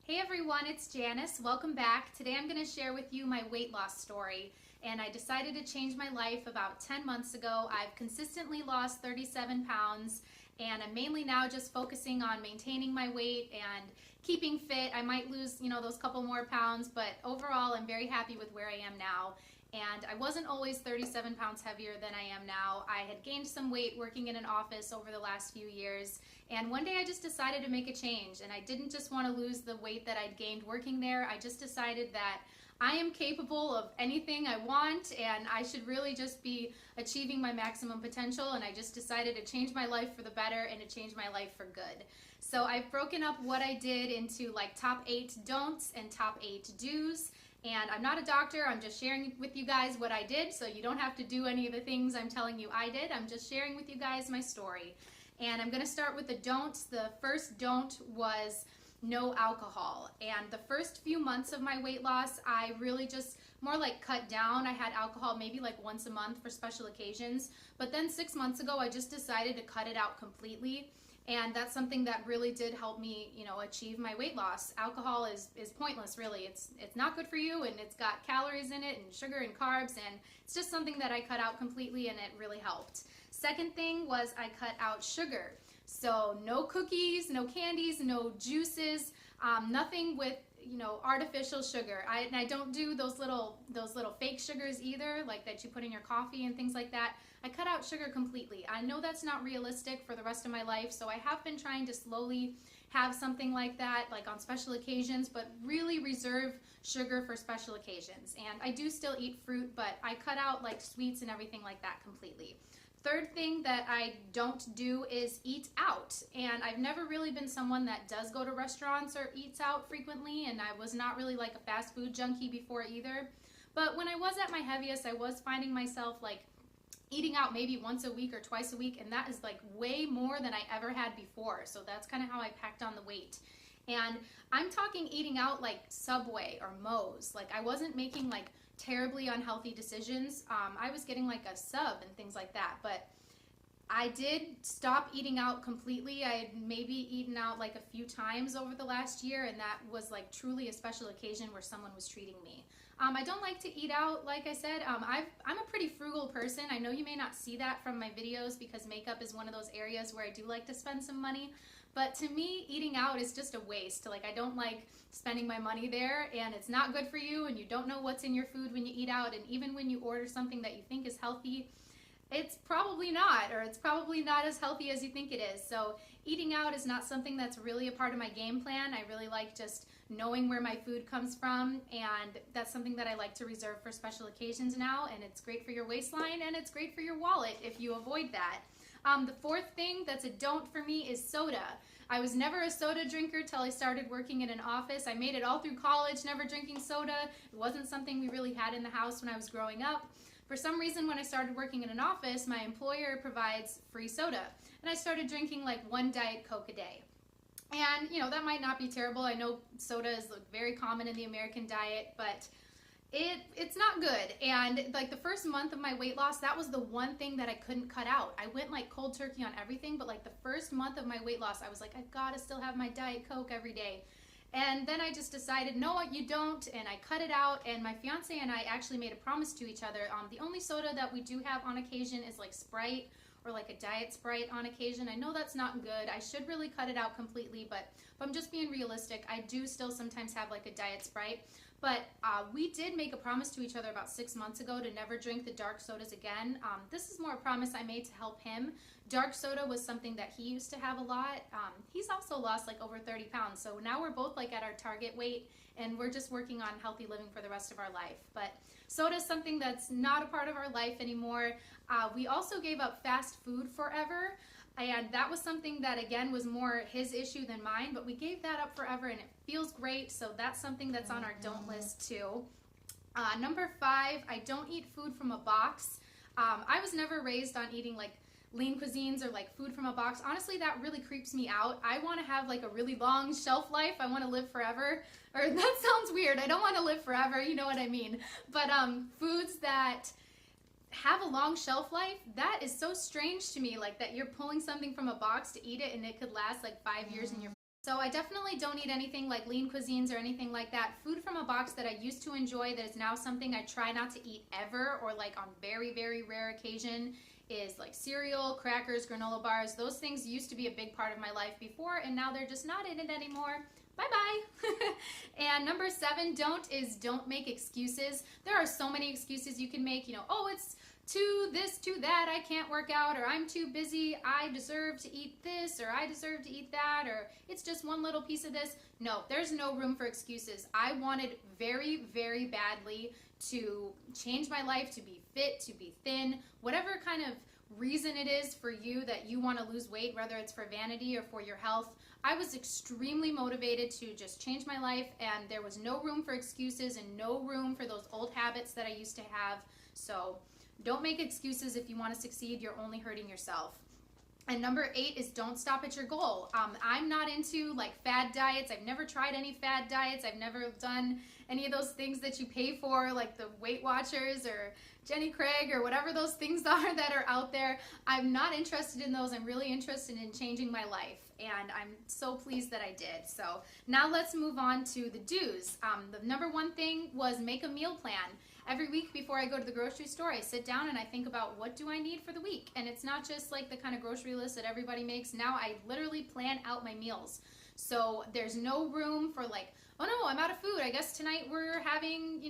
Hey everyone, it's Janice. Welcome back. Today I'm going to share with you my weight loss story. And I decided to change my life about 10 months ago. I've consistently lost 37 pounds and I'm mainly now just focusing on maintaining my weight and keeping fit. I might lose, those couple more pounds, but overall I'm very happy with where I am now. And I wasn't always 37 pounds heavier than I am now. I had gained some weight working in an office over the last few years. And one day I just decided to make a change. And I didn't just want to lose the weight that I'd gained working there. I just decided that I am capable of anything I want and I should really just be achieving my maximum potential. And I just decided to change my life for the better and to change my life for good. So I've broken up what I did into like top 8 don'ts and top 8 do's. And I'm not a doctor, I'm just sharing with you guys what I did, so you don't have to do any of the things I'm telling you I did. I'm just sharing with you guys my story. And I'm going to start with the don'ts. The first don't was no alcohol. And the first few months of my weight loss, I really just more like cut down. I had alcohol maybe like once a month for special occasions. But then 6 months ago, I just decided to cut it out completely. And that's something that really did help me, achieve my weight loss. Alcohol is pointless, really. It's not good for you, and it's got calories in it and sugar and carbs, and it's just something that I cut out completely, and it really helped. Second thing was I cut out sugar. So no cookies, no candies, no juices, nothing with artificial sugar. I don't do those little fake sugars either, like that you put in your coffee and things like that. I cut out sugar completely. I know that's not realistic for the rest of my life, so I have been trying to slowly have something like that, like on special occasions, but really reserve sugar for special occasions. And I do still eat fruit, but I cut out like sweets and everything like that completely. Third thing that I don't do is eat out. And I've never really been someone that does go to restaurants or eats out frequently, and I was not really like a fast food junkie before either. But when I was at my heaviest, I was finding myself like eating out maybe once a week or twice a week, and that is like way more than I ever had before. So that's kind of how I packed on the weight. And I'm talking eating out like Subway or Moe's. Like I wasn't making like terribly unhealthy decisions. I was getting like a sub and things like that, but I did stop eating out completely. I had maybe eaten out like a few times over the last year, and that was like truly a special occasion where someone was treating me. I don't like to eat out, like I said. I'm a pretty frugal person. I know you may not see that from my videos because makeup is one of those areas where I do like to spend some money. But to me, eating out is just a waste. Like I don't like spending my money there, and it's not good for you, and you don't know what's in your food when you eat out. And even when you order something that you think is healthy, it's probably not, or it's probably not as healthy as you think it is. So eating out is not something that's really a part of my game plan. I really like just knowing where my food comes from, and that's something that I like to reserve for special occasions now, and it's great for your waistline, and it's great for your wallet if you avoid that. The fourth thing that's a don't for me is soda. I was never a soda drinker till I started working in an office. I made it all through college, never drinking soda. It wasn't something we really had in the house when I was growing up. For some reason, when I started working in an office, my employer provides free soda. And I started drinking like one Diet Coke a day. And, that might not be terrible. I know soda is very common in the American diet, but it's not good. And like the first month of my weight loss, that was the one thing that I couldn't cut out. I went like cold turkey on everything, but like the first month of my weight loss, I was like, I've got to still have my Diet Coke every day. And then I just decided, no, you don't, and I cut it out, and my fiance and I actually made a promise to each other. The only soda that we do have on occasion is like Sprite or like a Diet Sprite on occasion. I know that's not good. I should really cut it out completely, but if I'm just being realistic, I do still sometimes have like a Diet Sprite. But we did make a promise to each other about 6 months ago to never drink the dark sodas again. This is more a promise I made to help him. Dark soda was something that he used to have a lot. He's also lost like over 30 pounds. So now we're both like at our target weight, and we're just working on healthy living for the rest of our life. But soda is something that's not a part of our life anymore. We also gave up fast food forever. And that was something that, again, was more his issue than mine, but we gave that up forever, and it feels great, so that's something that's on our don't list, too. Number 5, I don't eat food from a box. I was never raised on eating, like, lean cuisines or, like, food from a box. Honestly, that really creeps me out. I want to have, like, a really long shelf life. I want to live forever. Or that sounds weird. I don't want to live forever. You know what I mean. But foods that have a long shelf life, that is so strange to me, like that you're pulling something from a box to eat it and it could last like 5 years in your So I definitely don't eat anything like lean cuisines or anything like that. Food from a box that I used to enjoy that is now something I try not to eat ever, or like on very, very rare occasion, is like cereal, crackers, granola bars. Those things used to be a big part of my life before, and now they're just not in it anymore. Bye-bye. And number 7, don't make excuses. There are so many excuses you can make. Oh, it's too this, too that, I can't work out, or I'm too busy, I deserve to eat this, or I deserve to eat that, or it's just one little piece of this. No, there's no room for excuses. I wanted very, very badly to change my life, to be fit, to be thin, whatever kind of reason it is for you that you want to lose weight, whether it's for vanity or for your health. I was extremely motivated to just change my life, and there was no room for excuses and no room for those old habits that I used to have. So don't make excuses. If you want to succeed, you're only hurting yourself. And number 8 is don't stop at your goal. I'm not into like fad diets. I've never tried any fad diets. I've never done any of those things that you pay for, like the Weight Watchers or Jenny Craig or whatever those things are that are out there. I'm not interested in those. I'm really interested in changing my life, and I'm so pleased that I did. So now let's move on to the do's. The number 1 thing was make a meal plan. Every week before I go to the grocery store, I sit down and I think about what do I need for the week. And it's not just like the kind of grocery list that everybody makes. Now I literally plan out my meals. So there's no room for like, oh no, I'm out of food. I guess tonight we're having,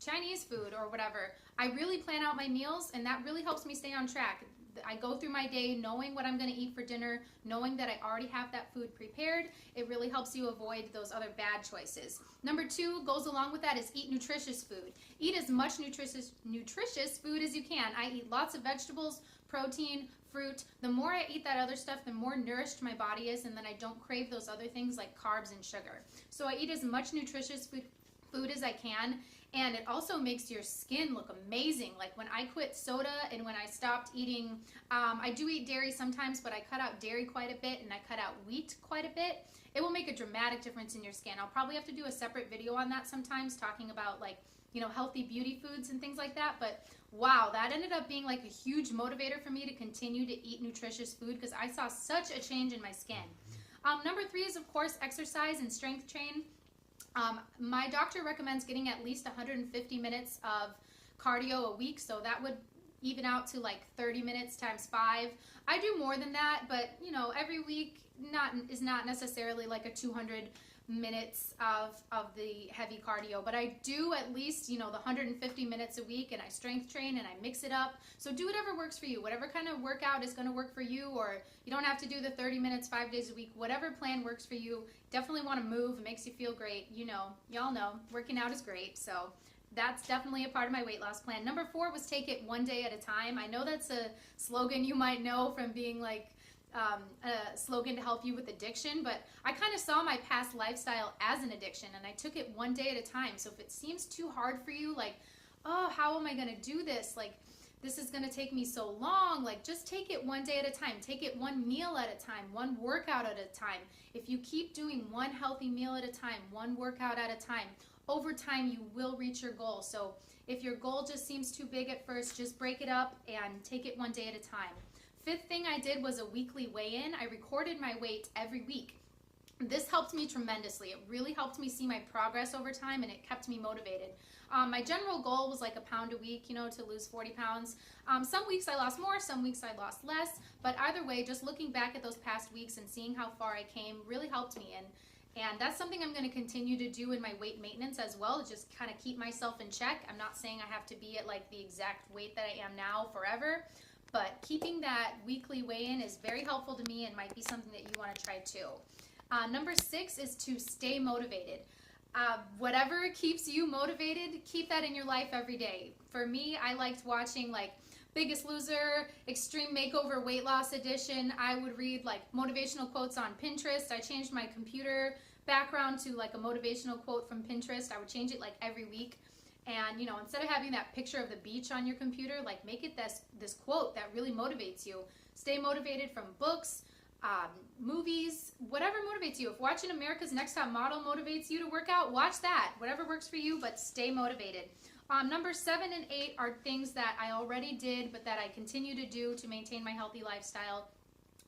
Chinese food or whatever. I really plan out my meals, and that really helps me stay on track. I go through my day knowing what I'm going to eat for dinner, knowing that I already have that food prepared. It really helps you avoid those other bad choices. Number 2 goes along with that is eat nutritious food. Eat as much nutritious food as you can. I eat lots of vegetables, protein, fruit. The more I eat that other stuff, the more nourished my body is, and then I don't crave those other things like carbs and sugar. So I eat as much nutritious food as I can. And it also makes your skin look amazing. Like when I quit soda and when I stopped eating, I do eat dairy sometimes, but I cut out dairy quite a bit and I cut out wheat quite a bit. It will make a dramatic difference in your skin. I'll probably have to do a separate video on that sometimes, talking about like, healthy beauty foods and things like that. But wow, that ended up being like a huge motivator for me to continue to eat nutritious food because I saw such a change in my skin. Number 3 is, of course, exercise and strength train. My doctor recommends getting at least 150 minutes of cardio a week, so that would even out to like 30 minutes times 5. I do more than that, but every week is not necessarily like a 200 minutes of the heavy cardio, but I do at least the 150 minutes a week, and I strength train and I mix it up. So do whatever works for you, whatever kind of workout is going to work for you, or you don't have to do the 30 minutes 5 days a week. Whatever plan works for you. Definitely want to move. It makes you feel great. Y'all know working out is great. So that's definitely a part of my weight loss plan. Number 4 was take it one day at a time. I know that's a slogan you might know from being like a slogan to help you with addiction, but I kind of saw my past lifestyle as an addiction, and I took it one day at a time. So if it seems too hard for you, like, oh, how am I going to do this? Like, this is going to take me so long. Like, just take it one day at a time. Take it one meal at a time, one workout at a time. If you keep doing one healthy meal at a time, one workout at a time, over time you will reach your goal. So if your goal just seems too big at first, just break it up and take it one day at a time. 5th thing I did was a weekly weigh-in. I recorded my weight every week. This helped me tremendously. It really helped me see my progress over time, and it kept me motivated. My general goal was like a pound a week, to lose 40 pounds. Some weeks I lost more, some weeks I lost less, but either way, just looking back at those past weeks and seeing how far I came really helped me. And that's something I'm going to continue to do in my weight maintenance as well, to just kind of keep myself in check. I'm not saying I have to be at like the exact weight that I am now forever, but keeping that weekly weigh-in is very helpful to me and might be something that you want to try too. Number 6 is to stay motivated. Whatever keeps you motivated, keep that in your life every day. For me, I liked watching like Biggest Loser, Extreme Makeover Weight Loss Edition. I would read like motivational quotes on Pinterest. I changed my computer background to like a motivational quote from Pinterest. I would change it like every week. And instead of having that picture of the beach on your computer, like make it this quote that really motivates you. Stay motivated from books, movies, whatever motivates you. If watching America's Next Top Model motivates you to work out, watch that. Whatever works for you, but stay motivated. Number 7 and 8 are things that I already did, but that I continue to do to maintain my healthy lifestyle.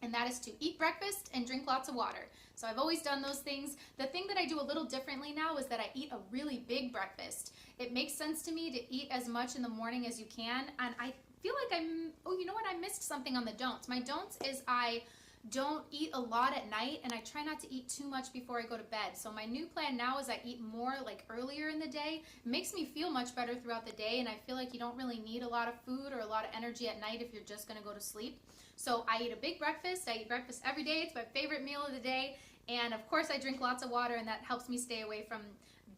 and that is to eat breakfast and drink lots of water. So I've always done those things. The thing that I do a little differently now is that I eat a really big breakfast. It makes sense to me to eat as much in the morning as you can, and I feel like oh, you know what? I missed something on the don'ts. My don'ts is I don't eat a lot at night, and I try not to eat too much before I go to bed. So my new plan now is I eat more like earlier in the day. It makes me feel much better throughout the day, and I feel like you don't really need a lot of food or a lot of energy at night if you're just gonna go to sleep. So I eat a big breakfast. I eat breakfast every day. It's my favorite meal of the day. And of course I drink lots of water, and that helps me stay away from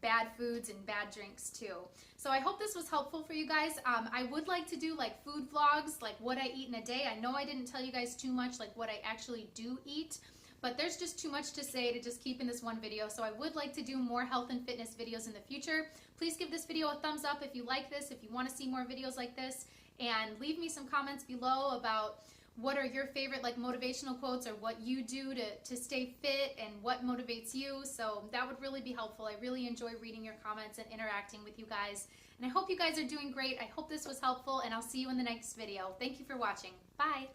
bad foods and bad drinks too. So I hope this was helpful for you guys. I would like to do like food vlogs, like what I eat in a day. I know I didn't tell you guys too much like what I actually do eat, but there's just too much to say to just keep in this one video. So I would like to do more health and fitness videos in the future. Please give this video a thumbs up if you like this, if you want to see more videos like this, and leave me some comments below about what are your favorite like motivational quotes, or what you do to stay fit and what motivates you. So that would really be helpful. I really enjoy reading your comments and interacting with you guys. And I hope you guys are doing great. I hope this was helpful, and I'll see you in the next video. Thank you for watching. Bye.